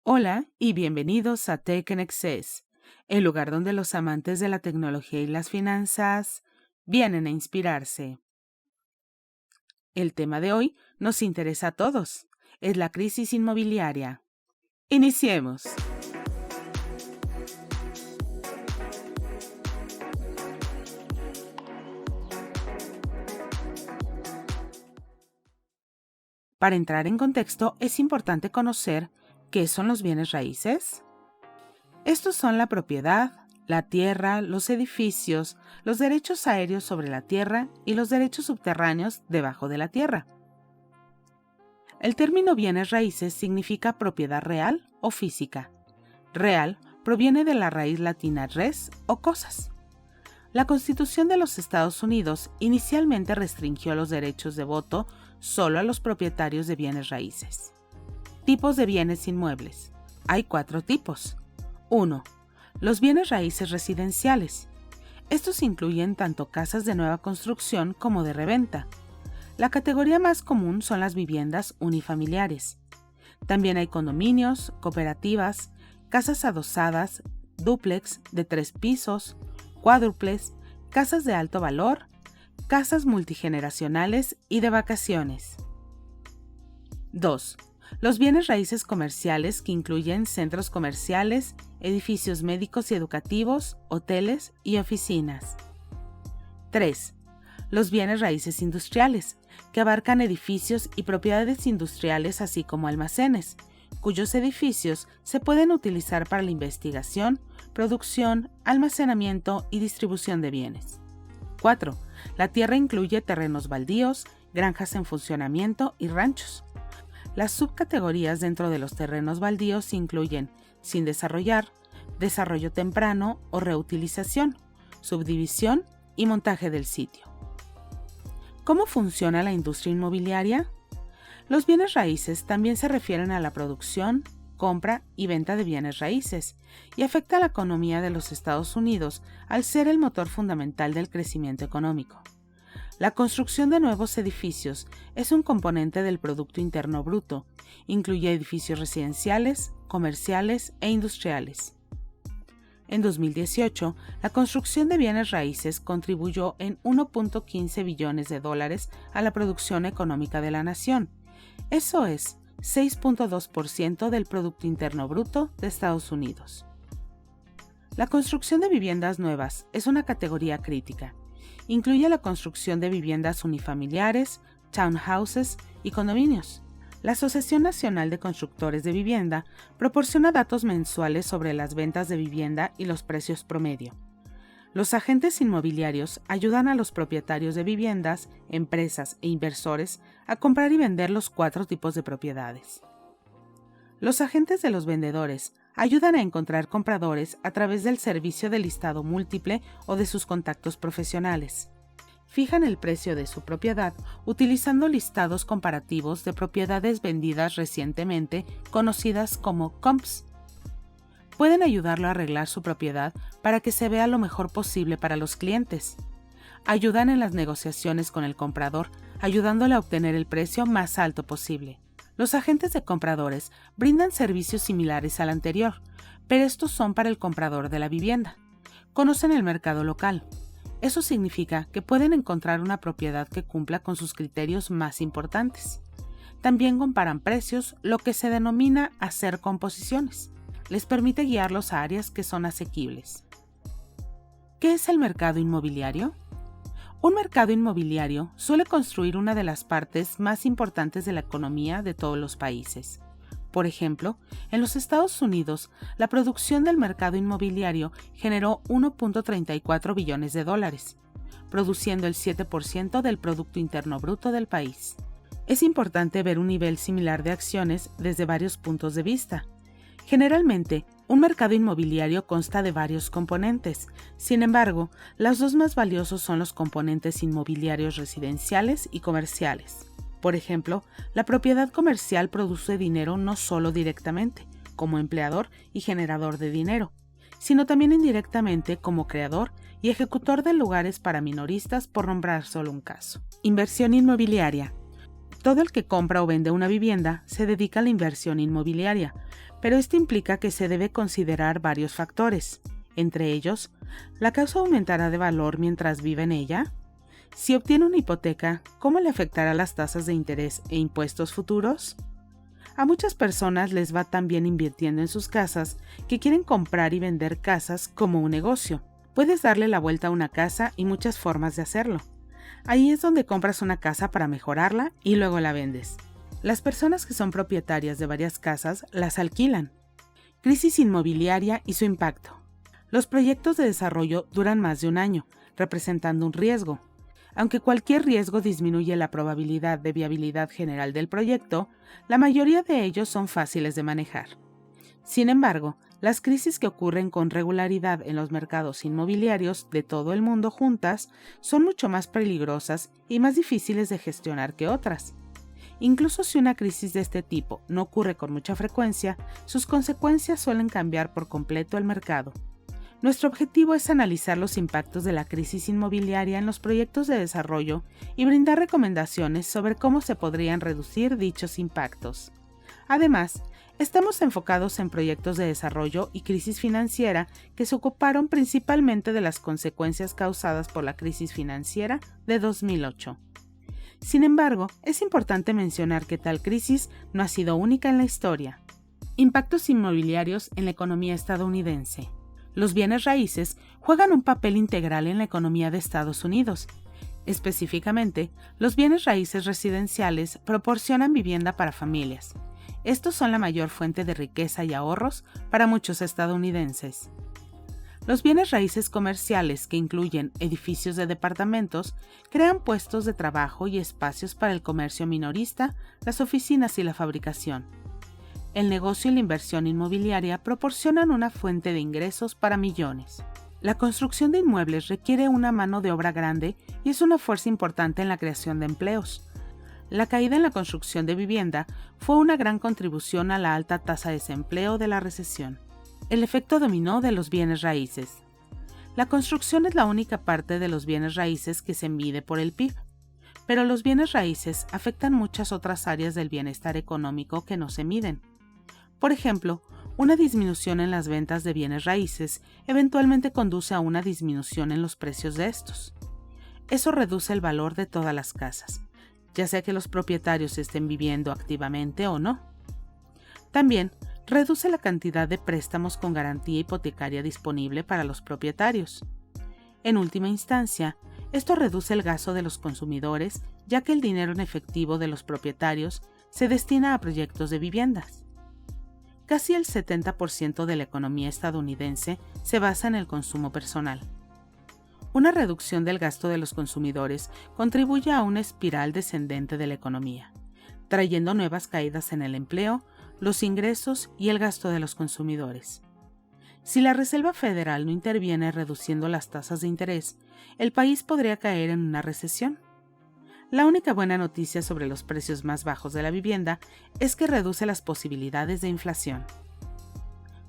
Hola y bienvenidos a Tech and Access, el lugar donde los amantes de la tecnología y las finanzas vienen a inspirarse. El tema de hoy nos interesa a todos, es la crisis inmobiliaria. Iniciemos. Para entrar en contexto, es importante conocer qué son los bienes raíces. Estos son la propiedad, la tierra, los edificios, los derechos aéreos sobre la tierra y los derechos subterráneos debajo de la tierra. El término bienes raíces significa propiedad real o física. Real proviene de la raíz latina res o cosas. La Constitución de los Estados Unidos inicialmente restringió los derechos de voto solo a los propietarios de bienes raíces. Tipos de bienes inmuebles. Hay 4 tipos. 1. Los bienes raíces residenciales. Estos incluyen tanto casas de nueva construcción como de reventa. La categoría más común son las viviendas unifamiliares. También hay condominios, cooperativas, casas adosadas, dúplex de 3 pisos, cuádruples, casas de alto valor, casas multigeneracionales y de vacaciones. 2. Los bienes raíces comerciales que incluyen centros comerciales, edificios médicos y educativos, hoteles y oficinas. 3. Los bienes raíces industriales, que abarcan edificios y propiedades industriales así como almacenes, cuyos edificios se pueden utilizar para la investigación, producción, almacenamiento y distribución de bienes. 4. La tierra incluye terrenos baldíos, granjas en funcionamiento y ranchos. Las subcategorías dentro de los terrenos baldíos incluyen sin desarrollar, desarrollo temprano o reutilización, subdivisión y montaje del sitio. ¿Cómo funciona la industria inmobiliaria? Los bienes raíces también se refieren a la producción, compra y venta de bienes raíces y afecta a la economía de los Estados Unidos al ser el motor fundamental del crecimiento económico. La construcción de nuevos edificios es un componente del Producto Interno Bruto. Incluye edificios residenciales, comerciales e industriales. En 2018, la construcción de bienes raíces contribuyó en $1.15 billones a la producción económica de la nación. Eso es 6.2% del Producto Interno Bruto de Estados Unidos. La construcción de viviendas nuevas es una categoría crítica. Incluye la construcción de viviendas unifamiliares, townhouses y condominios. La Asociación Nacional de Constructores de Vivienda proporciona datos mensuales sobre las ventas de vivienda y los precios promedio. Los agentes inmobiliarios ayudan a los propietarios de viviendas, empresas e inversores a comprar y vender los 4 tipos de propiedades. Los agentes de los vendedores ayudan a encontrar compradores a través del servicio de listado múltiple o de sus contactos profesionales. Fijan el precio de su propiedad utilizando listados comparativos de propiedades vendidas recientemente, conocidas como comps. Pueden ayudarlo a arreglar su propiedad para que se vea lo mejor posible para los clientes. Ayudan en las negociaciones con el comprador, ayudándole a obtener el precio más alto posible. Los agentes de compradores brindan servicios similares al anterior, pero estos son para el comprador de la vivienda. Conocen el mercado local. Eso significa que pueden encontrar una propiedad que cumpla con sus criterios más importantes. También comparan precios, lo que se denomina hacer composiciones. Les permite guiarlos a áreas que son asequibles. ¿Qué es el mercado inmobiliario? Un mercado inmobiliario suele construir una de las partes más importantes de la economía de todos los países. Por ejemplo, en los Estados Unidos, la producción del mercado inmobiliario generó $1.34 billones, produciendo el 7% del Producto Interno Bruto del país. Es importante ver un nivel similar de acciones desde varios puntos de vista. Generalmente, un mercado inmobiliario consta de varios componentes. Sin embargo, los 2 más valiosos son los componentes inmobiliarios residenciales y comerciales. Por ejemplo, la propiedad comercial produce dinero no solo directamente, como empleador y generador de dinero, sino también indirectamente como creador y ejecutor de lugares para minoristas, por nombrar solo un caso. Inversión inmobiliaria. Todo el que compra o vende una vivienda se dedica a la inversión inmobiliaria, pero esto implica que se debe considerar varios factores, entre ellos, ¿la casa aumentará de valor mientras vive en ella? Si obtiene una hipoteca, ¿cómo le afectará las tasas de interés e impuestos futuros? A muchas personas les va tan bien invirtiendo en sus casas que quieren comprar y vender casas como un negocio. Puedes darle la vuelta a una casa y muchas formas de hacerlo. Ahí es donde compras una casa para mejorarla y luego la vendes. Las personas que son propietarias de varias casas las alquilan. Crisis inmobiliaria y su impacto. Los proyectos de desarrollo duran más de un año, representando un riesgo. Aunque cualquier riesgo disminuye la probabilidad de viabilidad general del proyecto, la mayoría de ellos son fáciles de manejar. Sin embargo, las crisis que ocurren con regularidad en los mercados inmobiliarios de todo el mundo juntas son mucho más peligrosas y más difíciles de gestionar que otras. Incluso si una crisis de este tipo no ocurre con mucha frecuencia, sus consecuencias suelen cambiar por completo el mercado. Nuestro objetivo es analizar los impactos de la crisis inmobiliaria en los proyectos de desarrollo y brindar recomendaciones sobre cómo se podrían reducir dichos impactos. Además, estamos enfocados en proyectos de desarrollo y crisis financiera que se ocuparon principalmente de las consecuencias causadas por la crisis financiera de 2008. Sin embargo, es importante mencionar que tal crisis no ha sido única en la historia. Impactos inmobiliarios en la economía estadounidense. Los bienes raíces juegan un papel integral en la economía de Estados Unidos. Específicamente, los bienes raíces residenciales proporcionan vivienda para familias. Estos son la mayor fuente de riqueza y ahorros para muchos estadounidenses. Los bienes raíces comerciales, que incluyen edificios de departamentos, crean puestos de trabajo y espacios para el comercio minorista, las oficinas y la fabricación. El negocio y la inversión inmobiliaria proporcionan una fuente de ingresos para millones. La construcción de inmuebles requiere una mano de obra grande y es una fuerza importante en la creación de empleos. La caída en la construcción de vivienda fue una gran contribución a la alta tasa de desempleo de la recesión. El efecto dominó de los bienes raíces. La construcción es la única parte de los bienes raíces que se mide por el PIB, pero los bienes raíces afectan muchas otras áreas del bienestar económico que no se miden. Por ejemplo, una disminución en las ventas de bienes raíces eventualmente conduce a una disminución en los precios de estos. Eso reduce el valor de todas las casas, ya sea que los propietarios estén viviendo activamente o no. También reduce la cantidad de préstamos con garantía hipotecaria disponible para los propietarios. En última instancia, esto reduce el gasto de los consumidores, ya que el dinero en efectivo de los propietarios se destina a proyectos de viviendas. Casi el 70% de la economía estadounidense se basa en el consumo personal. Una reducción del gasto de los consumidores contribuye a una espiral descendente de la economía, trayendo nuevas caídas en el empleo, los ingresos y el gasto de los consumidores. Si la Reserva Federal no interviene reduciendo las tasas de interés, el país podría caer en una recesión. La única buena noticia sobre los precios más bajos de la vivienda es que reduce las posibilidades de inflación.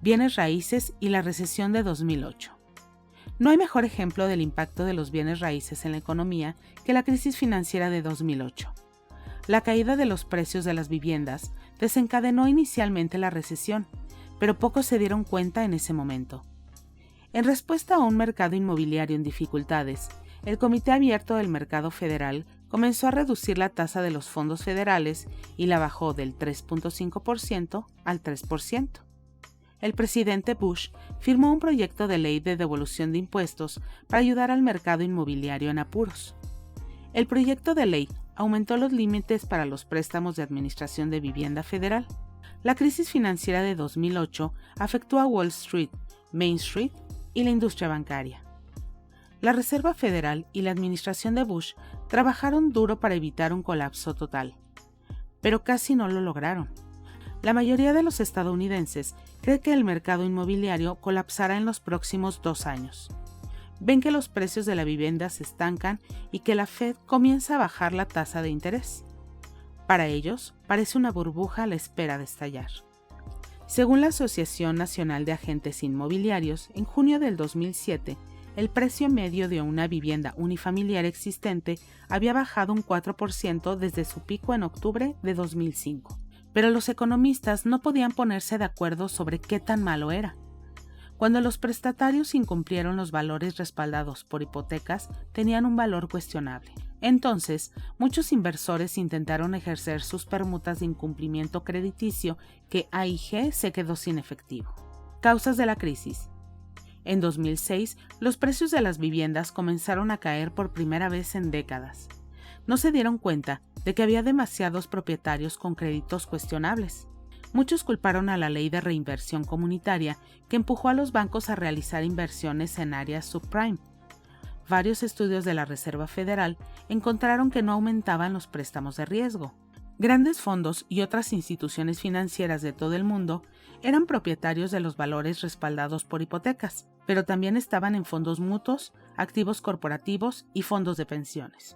Bienes raíces y la recesión de 2008. No hay mejor ejemplo del impacto de los bienes raíces en la economía que la crisis financiera de 2008. La caída de los precios de las viviendas desencadenó inicialmente la recesión, pero pocos se dieron cuenta en ese momento. En respuesta a un mercado inmobiliario en dificultades, el Comité Abierto del Mercado Federal comenzó a reducir la tasa de los fondos federales y la bajó del 3.5% al 3%. El presidente Bush firmó un proyecto de ley de devolución de impuestos para ayudar al mercado inmobiliario en apuros. El proyecto de ley aumentó los límites para los préstamos de administración de vivienda federal. La crisis financiera de 2008 afectó a Wall Street, Main Street y la industria bancaria. La Reserva Federal y la administración de Bush trabajaron duro para evitar un colapso total, pero casi no lo lograron. La mayoría de los estadounidenses cree que el mercado inmobiliario colapsará en los próximos 2 años. Ven que los precios de la vivienda se estancan y que la Fed comienza a bajar la tasa de interés. Para ellos, parece una burbuja a la espera de estallar. Según la Asociación Nacional de Agentes Inmobiliarios, en junio del 2007, el precio medio de una vivienda unifamiliar existente había bajado un 4% desde su pico en octubre de 2005. pero los economistas no podían ponerse de acuerdo sobre qué tan malo era. Cuando los prestatarios incumplieron los valores respaldados por hipotecas, tenían un valor cuestionable. Entonces, muchos inversores intentaron ejercer sus permutas de incumplimiento crediticio que AIG se quedó sin efectivo. Causas de la crisis. En 2006, los precios de las viviendas comenzaron a caer por primera vez en décadas. No se dieron cuenta de que había demasiados propietarios con créditos cuestionables. Muchos culparon a la ley de reinversión comunitaria que empujó a los bancos a realizar inversiones en áreas subprime. Varios estudios de la Reserva Federal encontraron que no aumentaban los préstamos de riesgo. Grandes fondos y otras instituciones financieras de todo el mundo eran propietarios de los valores respaldados por hipotecas, pero también estaban en fondos mutuos, activos corporativos y fondos de pensiones.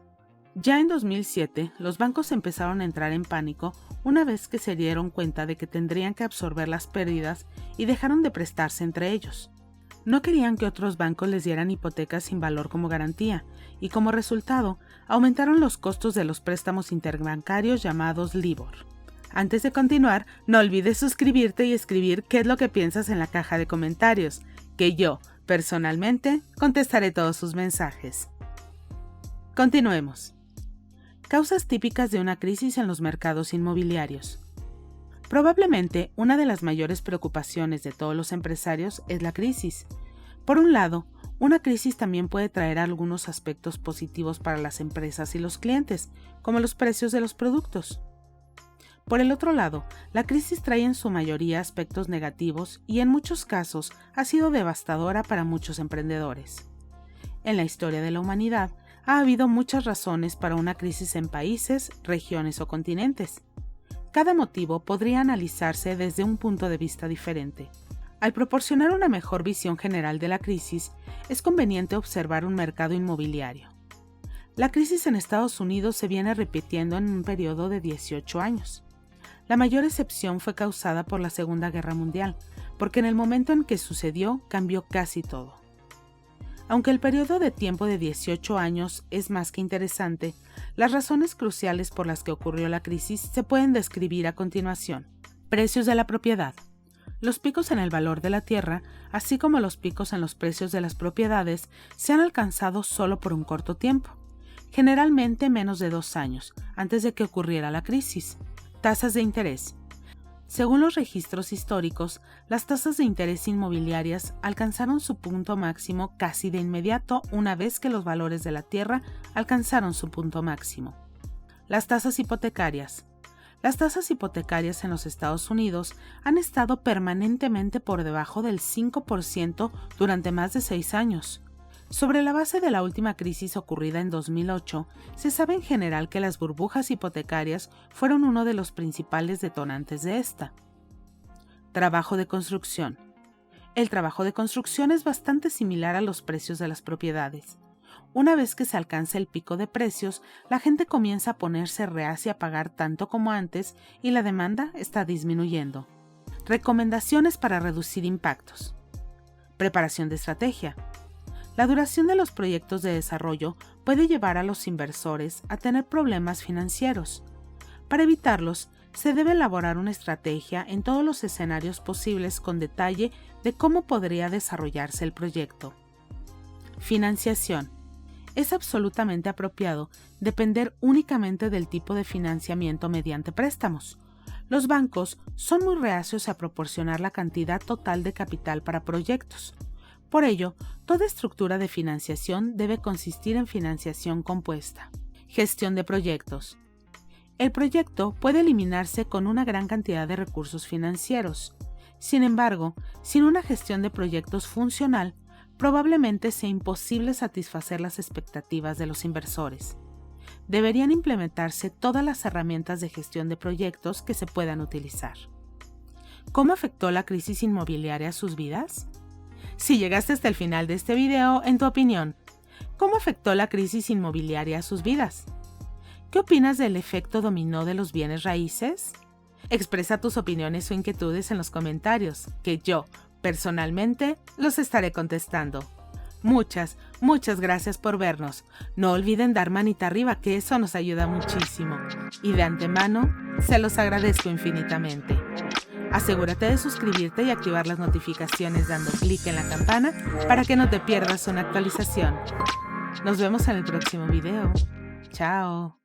Ya en 2007, los bancos empezaron a entrar en pánico una vez que se dieron cuenta de que tendrían que absorber las pérdidas y dejaron de prestarse entre ellos. No querían que otros bancos les dieran hipotecas sin valor como garantía, y como resultado, aumentaron los costos de los préstamos interbancarios llamados LIBOR. Antes de continuar, no olvides suscribirte y escribir qué es lo que piensas en la caja de comentarios, que yo, personalmente, contestaré todos sus mensajes. Continuemos. Causas típicas de una crisis en los mercados inmobiliarios. Probablemente una de las mayores preocupaciones de todos los empresarios es la crisis. Por un lado, una crisis también puede traer algunos aspectos positivos para las empresas y los clientes, como los precios de los productos. Por el otro lado, la crisis trae en su mayoría aspectos negativos y en muchos casos ha sido devastadora para muchos emprendedores. En la historia de la humanidad, ha habido muchas razones para una crisis en países, regiones o continentes. Cada motivo podría analizarse desde un punto de vista diferente. Al proporcionar una mejor visión general de la crisis, es conveniente observar un mercado inmobiliario. La crisis en Estados Unidos se viene repitiendo en un periodo de 18 años. La mayor excepción fue causada por la Segunda Guerra Mundial, porque en el momento en que sucedió cambió casi todo. Aunque el periodo de tiempo de 18 años es más que interesante, las razones cruciales por las que ocurrió la crisis se pueden describir a continuación. Precios de la propiedad. Los picos en el valor de la tierra, así como los picos en los precios de las propiedades, se han alcanzado solo por un corto tiempo, generalmente menos de 2 años, antes de que ocurriera la crisis. Tasas de interés. Según los registros históricos, las tasas de interés inmobiliarias alcanzaron su punto máximo casi de inmediato una vez que los valores de la tierra alcanzaron su punto máximo. Las tasas hipotecarias. Las tasas hipotecarias en los Estados Unidos han estado permanentemente por debajo del 5% durante más de 6 años. Sobre la base de la última crisis ocurrida en 2008, se sabe en general que las burbujas hipotecarias fueron uno de los principales detonantes de esta. Trabajo de construcción. El trabajo de construcción es bastante similar a los precios de las propiedades. Una vez que se alcanza el pico de precios, la gente comienza a ponerse reacia a pagar tanto como antes y la demanda está disminuyendo. Recomendaciones para reducir impactos. Preparación de estrategia. La duración de los proyectos de desarrollo puede llevar a los inversores a tener problemas financieros. Para evitarlos, se debe elaborar una estrategia en todos los escenarios posibles con detalle de cómo podría desarrollarse el proyecto. Financiación. Es absolutamente apropiado depender únicamente del tipo de financiamiento mediante préstamos. Los bancos son muy reacios a proporcionar la cantidad total de capital para proyectos. Por ello, toda estructura de financiación debe consistir en financiación compuesta. Gestión de proyectos. El proyecto puede eliminarse con una gran cantidad de recursos financieros. Sin embargo, sin una gestión de proyectos funcional, probablemente sea imposible satisfacer las expectativas de los inversores. Deberían implementarse todas las herramientas de gestión de proyectos que se puedan utilizar. ¿Cómo afectó la crisis inmobiliaria a sus vidas? Si llegaste hasta el final de este video, en tu opinión, ¿cómo afectó la crisis inmobiliaria a sus vidas? ¿Qué opinas del efecto dominó de los bienes raíces? Expresa tus opiniones o inquietudes en los comentarios, que yo, personalmente, los estaré contestando. Muchas gracias por vernos. No olviden dar manita arriba, que eso nos ayuda muchísimo. Y de antemano, Se los agradezco infinitamente. Asegúrate de suscribirte y activar las notificaciones dando clic en la campana para que no te pierdas una actualización. Nos vemos en el próximo video. Chao.